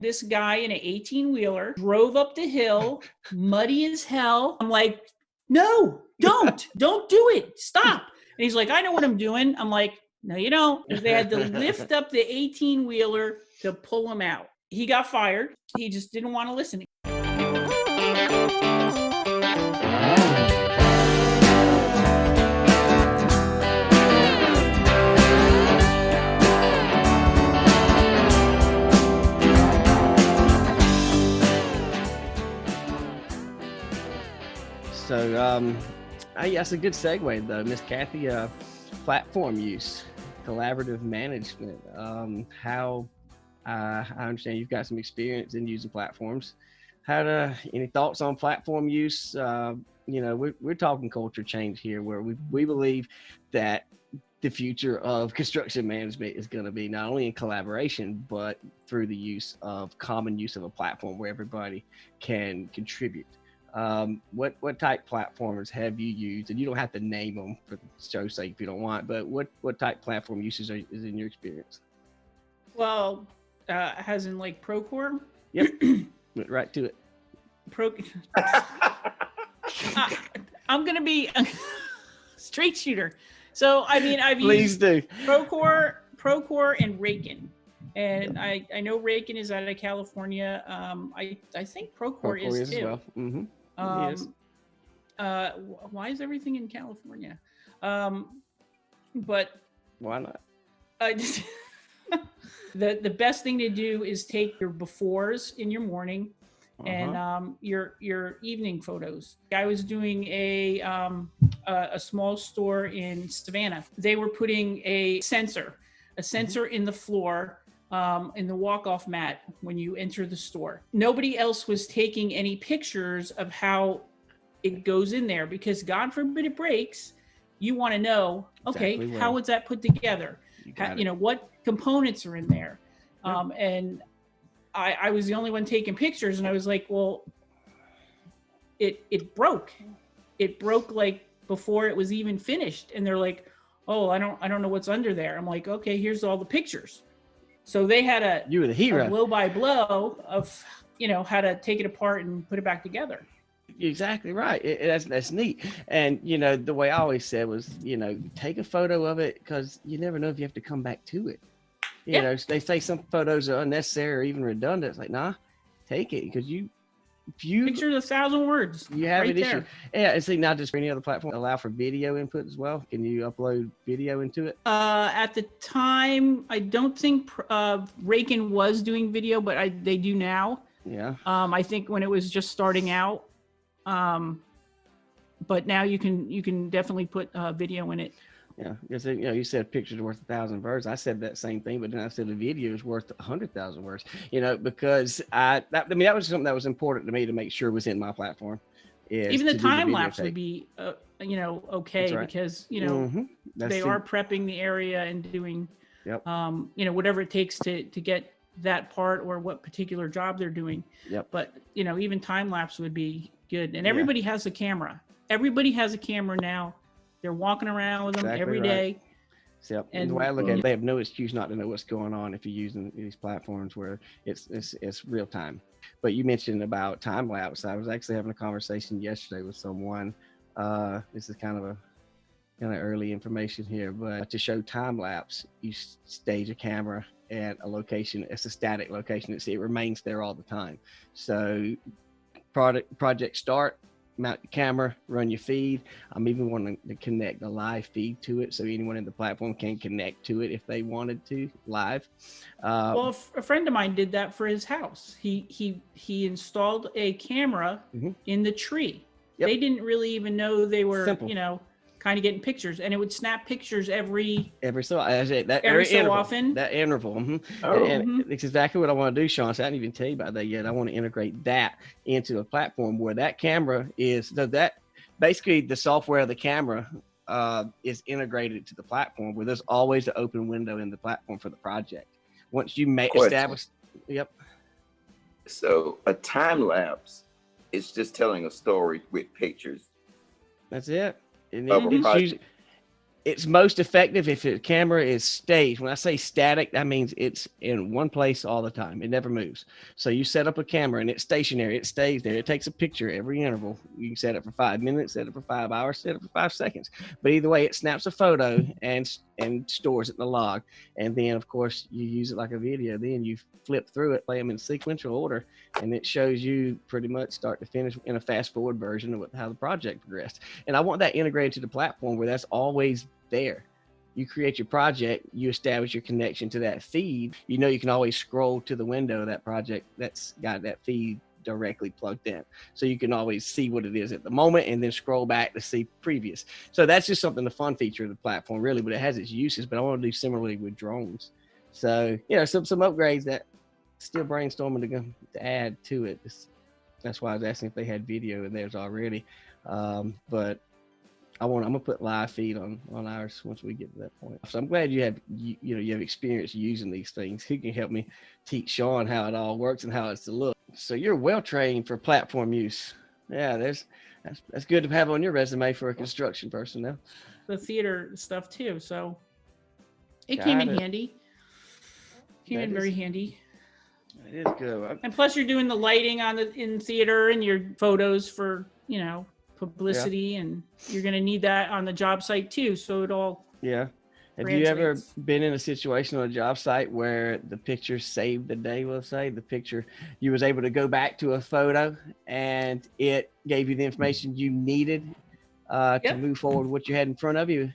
This guy in an 18-wheeler drove up the hill, muddy as hell. I'm like, no, don't do it. Stop. And he's like, I know what I'm doing. I'm like, no, you don't. Because they had to lift up the 18-wheeler to pull him out. He got fired. He just didn't want to listen. So, that's a good segue though, Miss Cathy. Platform use, collaborative management. How I understand you've got some experience in using platforms. Any thoughts on platform use? We're talking culture change here, where we believe that the future of construction management is going to be not only in collaboration, but through the common use of a platform where everybody can contribute. What type platforms have you used? And you don't have to name them for the show's sake if you don't want, but what type platform uses is in your experience? Well, as in like Procore? Yep. Went right to it. I'm going to be a straight shooter. So, I mean, I've used Procore and Raken. And I know Raken is out of California. I think Procore is too. As well. Mm-hmm. Yes. Why is everything in California? But why not? The best thing to do is take your befores in your morning and your evening photos. I was doing a small store in Savannah. They were putting a sensor in the floor, in the walk-off mat when you enter the store. Nobody else was taking any pictures of how it goes in there, because God forbid it breaks. You want to know, okay, how was that put together? What components are in there? And I was the only one taking pictures, and I was like, well, it broke. It broke like before it was even finished. And they're like, oh, I don't know what's under there. I'm like, okay, here's all the pictures. So they had you were the hero. A blow by blow of, how to take it apart and put it back together. Exactly right. That's neat. And, the way I always said was, take a photo of it, because you never know if you have to come back to it. They say some photos are unnecessary or even redundant. It's like, nah, take it, because picture's 1,000 words. You have right an issue. Yeah, and see, not just for any other platform, allow for video input as well. Can you upload video into it? At the time, I don't think Raken was doing video, but they do now. Yeah. I think when it was just starting out. But now you can definitely put video in it. Yeah, because you said pictures are worth 1,000 words. I said that same thing, but then I said the video is worth 100,000 words. Because that was something that was important to me to make sure it was in my platform. Even the time lapse would be, okay, right. Because they are prepping the area and doing, whatever it takes to get that part or what particular job they're doing. Yep. But even time lapse would be good. And everybody has a camera. Everybody has a camera now. They're walking around with them every day. Yep. And the way I look at it, they have no excuse not to know what's going on if you're using these platforms where it's real time. But you mentioned about time lapse. I was actually having a conversation yesterday with someone. This is kind of early information here, but to show time lapse, you stage a camera at a location. It's a static location. It remains there all the time. So project start, mount your camera, run your feed. I'm even wanting to connect a live feed to it, so anyone in the platform can connect to it if they wanted to live. Well, a friend of mine did that for his house. He installed a camera in the tree. Yep. They didn't really even know they were, kind of getting pictures, and it would snap pictures every so often. That interval. And it's exactly what I want to do, Sean. So I didn't even tell you about that yet. I want to integrate that into a platform where that camera is, so that basically the software of the camera is integrated to the platform, where there's always an open window in the platform for the project. Once you establish, So a time lapse is just telling a story with pictures. That's it. And it's most effective if the camera is staged. When I say static, that means it's in one place all the time. It never moves. So you set up a camera and it's stationary. It stays there. It takes a picture every interval. You can set it for 5 minutes, set it for 5 hours, set it for 5 seconds. But either way, it snaps a photo and stores it in the log. And then, of course, you use it like a video. Then you flip through it, play them in sequential order, and it shows you pretty much start to finish in a fast forward version of how the project progressed. And I want that integrated to the platform where that's always there. You create your project, you establish your connection to that feed. You know, you can always scroll to the window of that project that's got that feed directly plugged in. So you can always see what it is at the moment and then scroll back to see previous. So that's just something, the fun feature of the platform, really, but it has its uses. But I want to do similarly with drones. So, you know, some upgrades that still brainstorming to add to it. That's why I was asking if they had video in theirs already. But I'm gonna put live feed on ours once we get to that point. So I'm glad you have experience using these things. Who can help me teach Sean how it all works and how it's to look. So you're well trained for platform use. Yeah, that's good to have on your resume for a construction person now. The theater stuff too, so it came in handy. Came in very handy. It is good. And plus, you're doing the lighting in theater and your photos for publicity, and you're going to need that on the job site too. So it all Have you ever been in a situation on a job site where the picture saved the day? We'll say the picture, you was able to go back to a photo and it gave you the information you needed to move forward with what you had in front of you.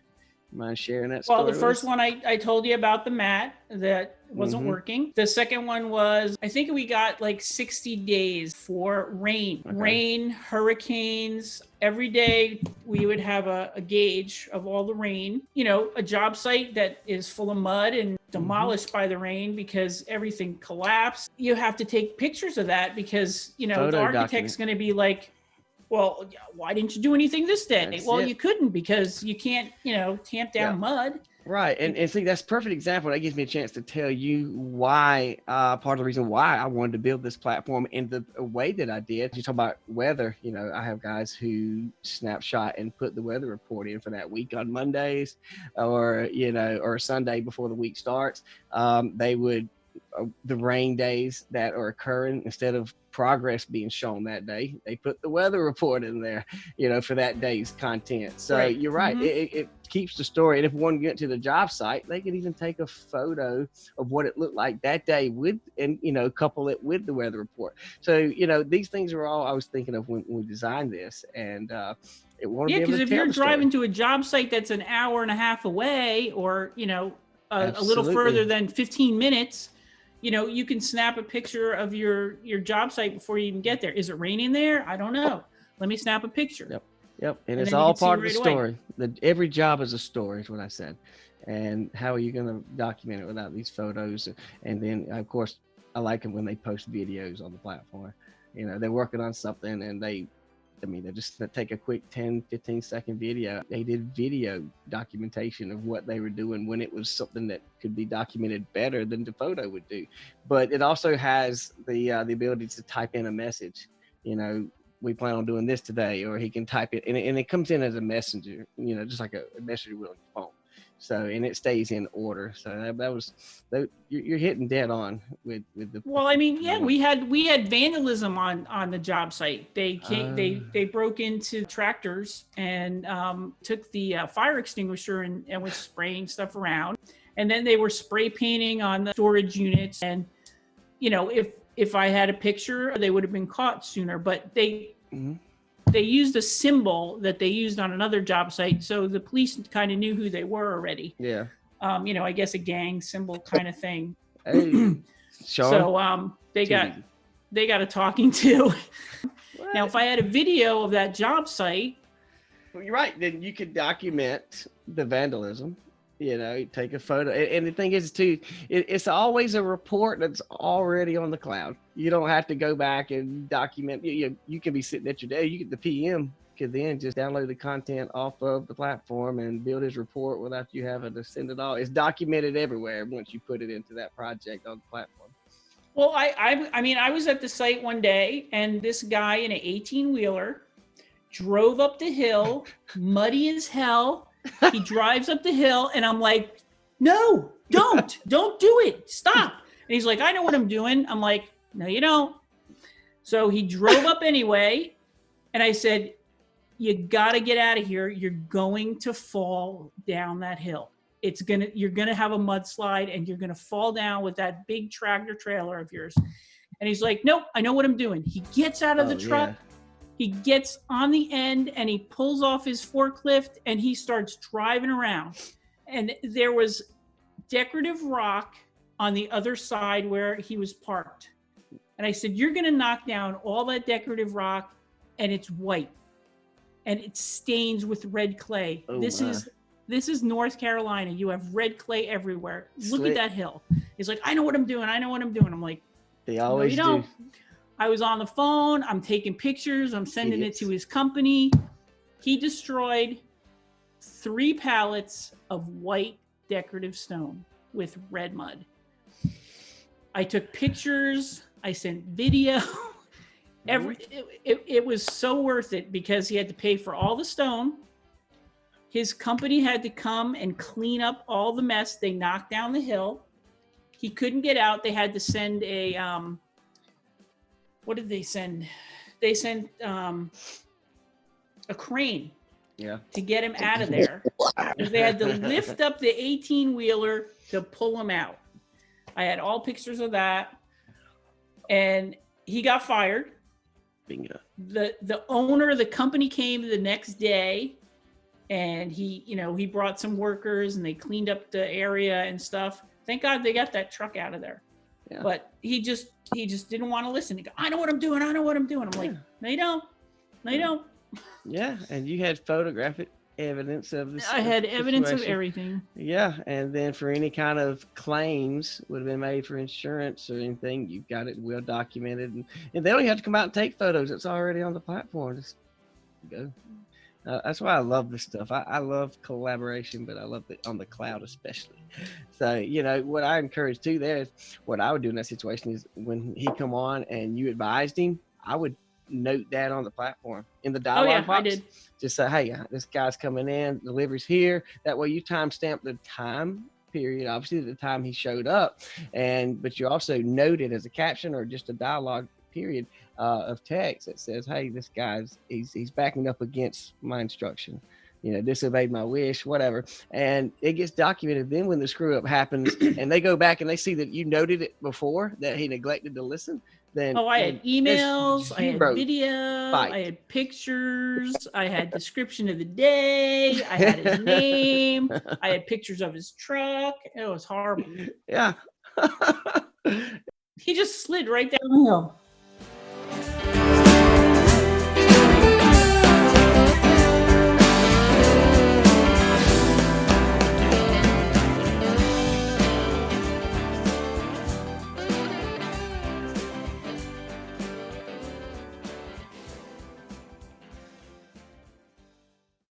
Mind sharing that story? Well, the first one I told you about the mat that wasn't working. The second one was, I think we got like 60 days for rain. Okay. Rain, hurricanes. Every day we would have a gauge of all the rain. You know, a job site that is full of mud and demolished by the rain because everything collapsed. You have to take pictures of that because, the architect's going to be like, well, why didn't you do anything this day? You couldn't because you can't, tamp down mud. Right. And see, that's a perfect example. That gives me a chance to tell you why, part of the reason why I wanted to build this platform in the way that I did. You talk about weather, I have guys who snapshot and put the weather report in for that week on Mondays or Sunday before the week starts. They would, the rain days that are occurring, instead of progress being shown that day, they put the weather report in there, for that day's content. So you're right. It keeps the story. And if one get to the job site, they could even take a photo of what it looked like that day and couple it with the weather report. So, these things are all I was thinking of when we designed this. And because if you're driving to a job site that's an hour and a half away or, a little further than 15 minutes, you can snap a picture of your job site before you even get there. Is it raining there? I don't know. Let me snap a picture. Yep. And it's all part of the story. Every job is a story is what I said. And how are you going to document it without these photos? And then, of course, I like it when they post videos on the platform. They're working on something and they just take a quick 10, 15 second video. They did video documentation of what they were doing when it was something that could be documented better than the photo would do. But it also has the ability to type in a message, we plan on doing this today, or he can type it and it comes in as a messenger, just like a messenger will on your phone. So, and it stays in order. So you're hitting dead on with the. Well, we had vandalism on the job site. They broke into tractors and took the fire extinguisher and was spraying stuff around. And then they were spray painting on the storage units. And, if I had a picture, they would have been caught sooner. But they used a symbol that they used on another job site, so the police kind of knew who they were already. Yeah. I guess a gang symbol kind of thing. Hey, Sean. So they got a talking to. Now, if I had a video of that job site, well, you're right. Then you could document the vandalism. Take a photo. And the thing is, too, it's always a report that's already on the cloud. You don't have to go back and document. You can be sitting at your desk. The PM could then just download the content off of the platform and build his report without you having to send it all. It's documented everywhere once you put it into that project on the platform. Well, I was at the site one day, and this guy in an 18-wheeler drove up the hill, muddy as hell, He drives up the hill, and I'm like, no, don't do it. Stop. And he's like, I know what I'm doing. I'm like, no, you don't. So he drove up anyway. And I said, you got to get out of here. You're going to fall down that hill. You're going to have a mudslide, and you're going to fall down with that big tractor trailer of yours. And he's like, nope, I know what I'm doing. He gets out of the truck. Yeah. He gets on the end, and he pulls off his forklift, and he starts driving around. And there was decorative rock on the other side where he was parked. And I said, you're going to knock down all that decorative rock, and it's white, and it stains with red clay. Oh, this is North Carolina. You have red clay everywhere. Look at that hill. He's like, I know what I'm doing. I'm like, they always do. Don't. I was on the phone. I'm taking pictures. I'm sending it to his company. He destroyed 3 pallets of white decorative stone with red mud. I took pictures. I sent video. It was so worth it because he had to pay for all the stone. His company had to come and clean up all the mess. They knocked down the hill. He couldn't get out. They had to send a what did they send? They sent a crane to get him out of there. They had to lift up the 18-wheeler to pull him out. I had all pictures of that. And he got fired. Bingo. The owner of the company came the next day, and he brought some workers, and they cleaned up the area and stuff. Thank God they got that truck out of there. Yeah. But he just didn't want to listen. He go, I know what I'm doing. I'm like, no, you don't. No, you don't. Yeah, and you had photographic evidence of this. I had evidence of everything. Yeah, and then for any kind of claims would have been made for insurance or anything, you've got it well documented, and they don't have to come out and take photos. It's already on the platform. Just go. That's why I love this stuff. I love collaboration, but I love it on the cloud especially. So, what I encourage too there is what I would do in that situation is when he come on and you advised him, I would note that on the platform in the dialogue box. I did. Just say, hey, this guy's coming in, delivery's here. That way you timestamp the time period, obviously the time he showed up, but you also note it as a caption or just a dialogue period of text that says, hey, this guy's he's backing up against my instruction, disobeyed my wish, whatever, and it gets documented. Then when the screw up happens and they go back and they see that you noted it before that he neglected to listen, then I had emails, I had video, I had pictures, I had description of the day, I had his name, I had pictures of his truck. It was horrible. Yeah. He just slid right down the hill.